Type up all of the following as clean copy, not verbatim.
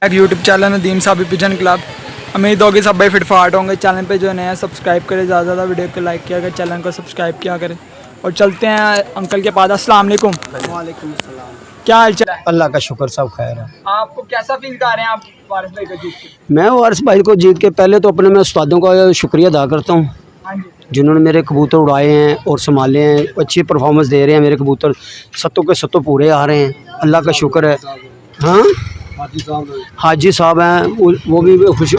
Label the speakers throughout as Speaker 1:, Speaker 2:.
Speaker 1: एक YouTube channel Nadeem Sabi pigeon club. उम्मीद होगी सब भाई फिटफाट होंगे। चैनल पे जो नया सब्सक्राइब करें, ज़्यादा से ज़्यादा वीडियो को लाइक किया करें, चैनल को सब्सक्राइब किया करें। और चलते हैं अंकल के पास। अस्सलाम वालेकुम।
Speaker 2: वालेकुम सलाम।
Speaker 1: क्या हाल चाल है?
Speaker 2: अल्लाह का शुक्र, सब खैर है।
Speaker 1: आपको कैसा फील कर रहे हैं आप वारिस भाई को जीत के?
Speaker 2: मैं वारिस भाई को जीत के पहले तो अपने मैं उस्तादों का शुक्रिया अदा करता हूँ,
Speaker 1: हाँ जी,
Speaker 2: जिन्होंने मेरे कबूतर उड़ाए हैं और संभाले हैं, अच्छी परफॉर्मेंस दे रहे हैं। मेरे कबूतर सत्तों के सत्तों पूरे आ रहे हैं, अल्लाह का शुक्र है। हाँ, हाजी साहब हैं, वो भी खुश,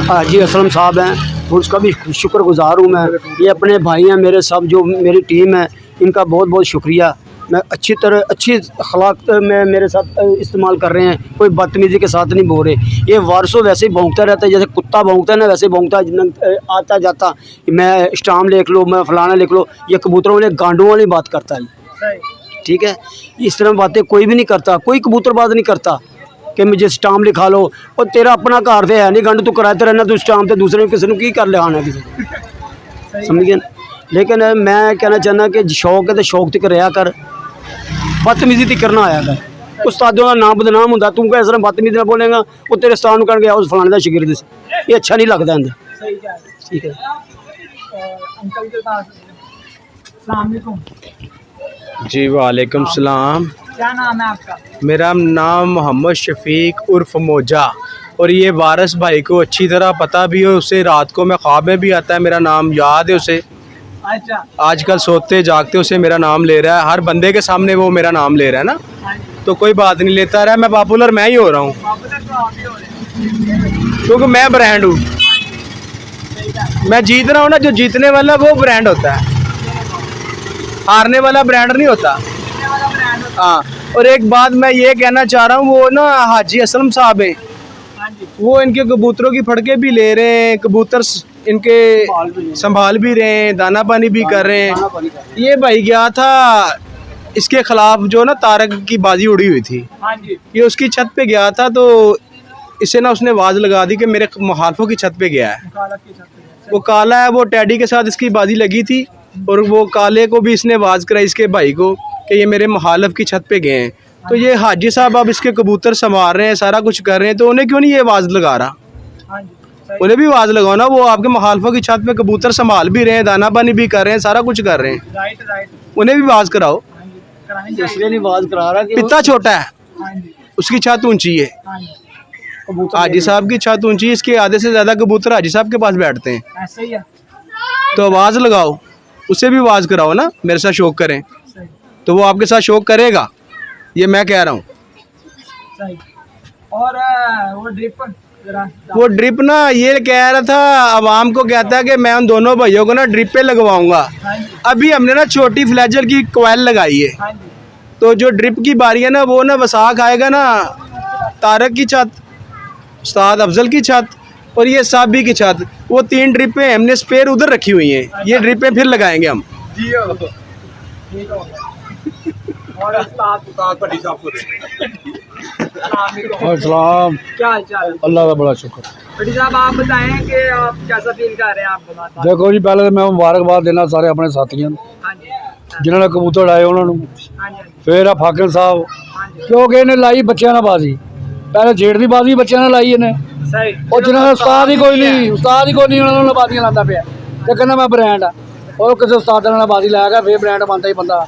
Speaker 2: हाजी असलम साहब हैं, उसका भी शुक्रगुजार हूँ मैं। ये अपने भाई हैं मेरे, सब जो मेरी टीम है, इनका बहुत बहुत शुक्रिया। मैं अच्छी तरह अच्छी अखलाक में मेरे साथ इस्तेमाल कर रहे हैं, कोई बदतमीज़ी के साथ नहीं बोल रहे। ये वारसों वैसे ही भौंकता रहता है, जैसे कुत्ता भौंकता है ना, वैसे भौंकता है। आता जाता मैं स्टाम लिख लो, मैं फलाना लिख लो, ये कबूतरों वाले गांडों वाली बात करता है। ठीक है, इस तरह बातें कोई भी नहीं करता, कोई कबूतरबाज नहीं करता कि मुझे स्टाम लिखा लो। और तेरा अपना घर से है नहीं, गंड तू कराते रहना, तू स्टाम से दूसरे किसी ने की कर ले आना किसी, समझ गए। लेकिन मैं कहना चाहना कि शौक है तो शौक तक रहा कर, बदतमीजी तक करना आया कर। उस्तादों का नाम बदनाम होंगे, तू इस तरह बदतमीजी ना बोलेगा, वो तेरे उस्ताद कह गया उस फलाने का शागिर्द से, ये अच्छा नहीं लगता है। ठीक है,
Speaker 1: अंकल के पास। अस्सलाम वालेकुम
Speaker 3: जी वालेकुम सलाम।
Speaker 1: क्या नाम है आपका?
Speaker 3: मेरा नाम मोहम्मद शफीक उर्फ मोजा, और ये वारिस भाई को अच्छी तरह पता भी है। उसे रात को मैं ख्वाब में भी आता है, मेरा नाम याद है उसे।
Speaker 1: अच्छा,
Speaker 3: आजकल सोते जागते उसे मेरा नाम ले रहा है, हर बंदे के सामने वो मेरा नाम ले रहा है ना,
Speaker 1: हाँ जी,
Speaker 3: तो कोई बात नहीं, लेता रहा। मैं पॉपुलर मैं ही हो रहा हूँ,
Speaker 1: पॉपुलर तो आप ही हो रहे हैं।
Speaker 3: क्योंकि मैं ब्रांड हूँ। मैं जीत रहा हूँ ना, जो जीतने वाला वो ब्रांड होता है, हारने वाला ब्रांड नहीं होता। हाँ, और एक बात मैं ये कहना चाह रहा हूँ, वो ना हाजी असलम साहब हैं,
Speaker 1: हाँ जी,
Speaker 3: वो इनके कबूतरों की फड़के भी ले रहे हैं, कबूतर इनके संभाल भी रहे हैं, दाना पानी भी कर रहे हैं। ये भाई गया था इसके खिलाफ, जो ना तारक की बाजी उड़ी हुई थी,
Speaker 1: हाँ जी,
Speaker 3: ये उसकी छत पे गया था, तो इसे ना उसने आवाज़ लगा दी कि मेरे मुखालफों की छत पे गया है।
Speaker 1: मुखालफ की छत पे।
Speaker 3: वो काला है, वो टैडी के साथ इसकी बाजी लगी थी, और वो काले को भी इसने आवाज़ कराई इसके भाई को कि ये मेरे मुखालफ की छत पे गए हैं। तो ये हाजी साहब अब इसके कबूतर संभाल रहे हैं, सारा कुछ कर रहे हैं, तो उन्हें क्यों नहीं ये आवाज़ लगा रहा?
Speaker 1: हाँ जी, सही।
Speaker 3: उन्हें भी आवाज़ लगाओ ना, वो आपके मुखालफों की छत पे कबूतर संभाल भी रहे हैं, दाना पानी भी कर रहे हैं, सारा कुछ कर रहे हैं,
Speaker 1: राइट राइट,
Speaker 3: उन्हें भी आवाज़ कराओ।
Speaker 1: हाँ जी, कराएंगे।
Speaker 2: इसलिए नहीं आवाज़ करा रहा कि
Speaker 3: पिता छोटा है,
Speaker 1: हाँ जी,
Speaker 3: उसकी छत ऊंची है,
Speaker 1: हाँ जी,
Speaker 2: कबूतर
Speaker 3: हाजी साहब की छत ऊंची है, इसके आधे से ज़्यादा कबूतर हाजी साहब के पास बैठते हैं।
Speaker 1: ऐसे ही है।
Speaker 3: तो आवाज़ लगाओ, उसे भी आवाज़ कराओ ना, मेरे साथ शौक करें,
Speaker 1: सही
Speaker 3: तो वो आपके साथ शौक करेगा, ये मैं कह रहा हूँ।
Speaker 1: सही। और वो ड्रिप जरा।
Speaker 3: वो ड्रिप ना, ये कह रहा था आवाम को, कहता है कि मैं उन दोनों भाइयों को ना ड्रिप पे लगवाऊंगा।
Speaker 1: हाँ जी,
Speaker 3: अभी हमने ना छोटी फ्लैजर की कोयल लगाई है,
Speaker 1: हाँ जी,
Speaker 3: तो जो ड्रिप की बारी है ना, वो ना वसाख आएगा ना, तारक की छत, उस्ताद अफजल की छत, और ये साबी की छत, वो 3 ड्रिपें हमने स्पेयर उधर रखी हुई हैं, ये ड्रिपें फिर लगाएंगे हम।
Speaker 1: ठीक हो गया। और
Speaker 4: अस्सलाम,
Speaker 1: क्या हाल चाल है?
Speaker 4: अल्लाह का बड़ा शुक्र।
Speaker 1: बड़ी साहब आप बताएं कि आप कैसा फील कर रहे हैं? आप बताएं।
Speaker 4: देखो जी, पहले तो मैं मुबारकबाद देना सारे अपने साथियों को,
Speaker 1: हाँ जी,
Speaker 4: जिन्होंने कबूतर उड़ाए उन्होंने,
Speaker 1: हाँ जी,
Speaker 4: फिर आ फाकिल साहब,
Speaker 1: हाँ जी,
Speaker 4: क्योंकि इन्हें लाई बच्चों ने बाजी, पहले जेठ की बाजी बच्चों ने लाई इन्हें,
Speaker 1: सही।
Speaker 4: और जिन्होंने उस्ताद ही कोई नहीं, उस्ताद ही कोई नहीं, उन्होंने बाजियां लाता पाया, तो कहना मैं ब्रांड आ, और किसी उस्ताद ने बाजी लाया गया, फिर ब्रांड बनता ही बंदा।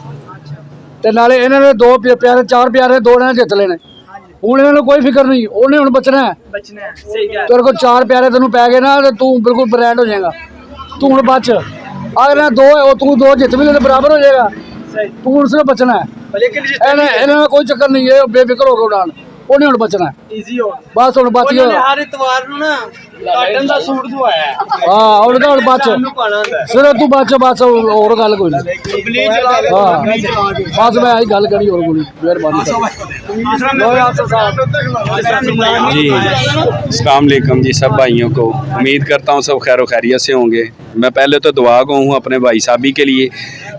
Speaker 4: ते नाले इन्होंने 2 प्यारे 4 प्यारे 2 ने जित लेने, हूँ इन्होंने कोई फिक्र नहीं, उन्हें हूँ बचना है।
Speaker 1: बचने हैं, सही कह रहे
Speaker 4: तेरे को 4 प्यारे तेन पै गए ना, तो तू बिल्कुल ब्रांड हो जाएगा। तू हूँ बच, अगर 2 तू 2 जित भी ले बराबर हो जाएगा,
Speaker 1: हैं। सही।
Speaker 4: तू उसने बचना है।
Speaker 3: लेकिन
Speaker 4: इन्हें कोई चक्कर नहीं है, बेफिक्र होकर उड़ान, उन्हें हूँ बचना है,
Speaker 1: इजी हो।
Speaker 4: बस हूँ बच गया।
Speaker 3: हर इतवार ना काटन का सूट धोया है,
Speaker 4: हाँ उनका हूँ बच, सिर्फ तू बच बस, और गल कोई नहीं। हाँ बस मैं यही गल करी, और कोई मेहरबानी
Speaker 5: जी अस्सलाम वालेकुम जी सब भाइयों को, उम्मीद करता हूँ सब खैर खैरियत से होंगे। मैं पहले तो दुआ को हूँ अपने भाई साहबी के लिए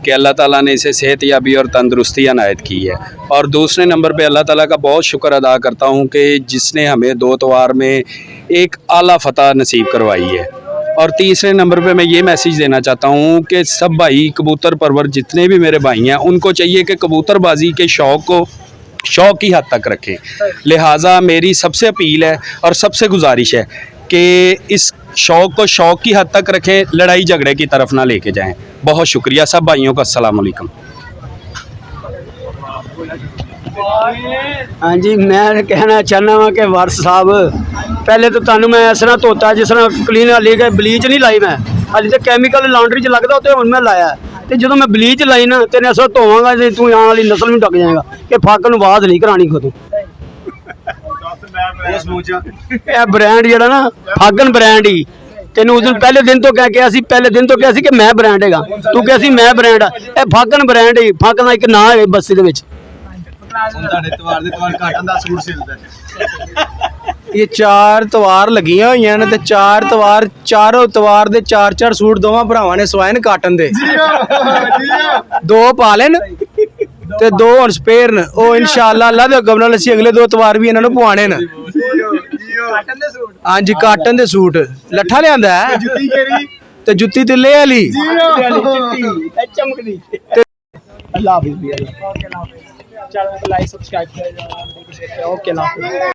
Speaker 5: कि अल्लाह ताला ने इसे सेहत याबी और तंदरुस्ती अनायत की है, और दूसरे नंबर पे अल्लाह ताला का बहुत शुक्र अदा करता हूँ कि जिसने हमें 2 इतवार में एक आला फतह नसीब करवाई है। और तीसरे नंबर पे मैं ये मैसेज देना चाहता हूँ कि सब भाई कबूतर परवर जितने भी मेरे भाई हैं, उनको चाहिए कि कबूतरबाजी के शौक़ को शौक की हद तक रखें। लिहाजा मेरी सबसे अपील है और सबसे गुजारिश है कि इस शौक को शौक की हद तक रखें, लड़ाई झगड़े की तरफ ना लेके जाएं। बहुत शुक्रिया सब भाइयों का। अस्सलाम वालेकुम।
Speaker 2: हाँ जी, मैं कहना चाहना वा कि वारिस साहब पहले तो तुहानू मैं इस तरह धोता जिस तरह क्लीन हाली के ब्लीच नहीं लाई मैं हाली तो कैमिकल लॉन्ड्री च लगता तो हुण मैं लाया तो जो मैं ब्लीच लाई ना तेने ऐसा धोवांगा तो तू आने वाली नस्ल भी ढक जाएगा कि फक नूं आवाज़ नहीं करानी खुद यह ब्रांड जरा ना फागन ब्रांड ही तेन उस दिन पहले दिन तो कह के सी पहले दिन तो कहा सी कि मैं ब्रांड हैगा तू कहा सी मैं ब्रांड आ यह फागन ब्रांड ही फागन का एक नाम है बस्ती दे विच।
Speaker 3: ये 4 तवार लगियां हुई ने ते 4 तवार चारों तवार दे 4-4 सूट दोवां भरावां ने सवाए ने काटन दे 2 पा लेन ते 2 हुण स्पेयर न ओ इंशाअल्लाह अल्लाह दे हुक्म नाल असीं अगले 2 तवार भी इन्हां नूं पवाणे न। हां जी काटन दे सूट लट्ठा लिआंदा है ते जुत्ती तिल्ले वाली
Speaker 1: चमकदी। अल्लाह हाफिज़। चैनल को लाइक सब्सक्राइब करें। ओके अल्लाह हाफिज़।